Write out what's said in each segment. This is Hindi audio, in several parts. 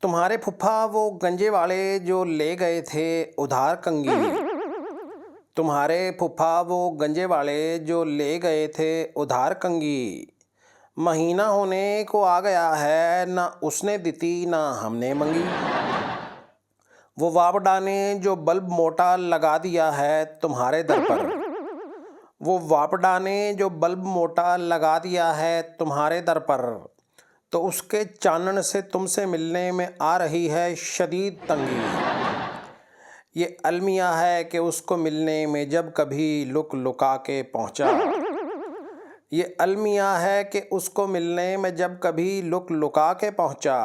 तुम्हारे फुफ्फा वो गंजे वाले जो ले गए थे उधार कंगी। तुम्हारे फुफ्फा वो गंजे वाले जो ले गए थे उधार कंगी। महीना होने को आ गया है, ना उसने दिती ना हमने मंगी। वो वापडा ने जो बल्ब मोटा लगा दिया है तुम्हारे दर पर। वो वापडा ने जो बल्ब मोटा लगा दिया है तुम्हारे दर पर, तो उसके चानन से तुमसे मिलने में आ रही है शदीद तंगी। ये अलमिया है कि उसको मिलने में जब कभी लुक लुका के पहुंचा। ये अलमिया है कि उसको मिलने में जब कभी लुक लुका के पहुंचा,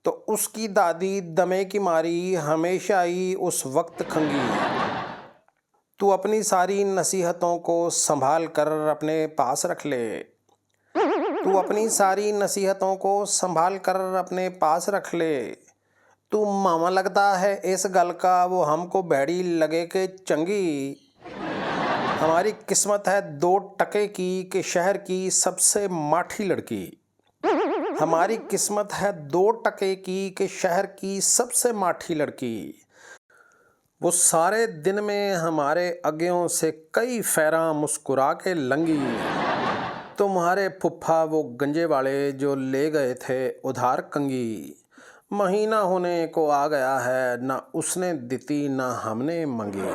तो उसकी दादी दमे की मारी हमेशा ही उस वक्त खंगी। तू अपनी सारी नसीहतों को संभाल कर अपने पास रख ले। तू अपनी सारी नसीहतों को संभाल कर अपने पास रख ले। तू मामा लगता है इस गल का, वो हमको बैड़ी लगे के चंगी। हमारी किस्मत है 2 टके की कि शहर की सबसे माठी लड़की। हमारी किस्मत है 2 टके की कि शहर की सबसे माठी लड़की। वो सारे दिन में हमारे अग्यों से कई फेरा मुस्कुरा के लंगी। तुम्हारे फुफ्फा वो गंजे वाले जो ले गए थे उधार कंगी। महीना होने को आ गया है, ना उसने दिती ना हमने मंगी।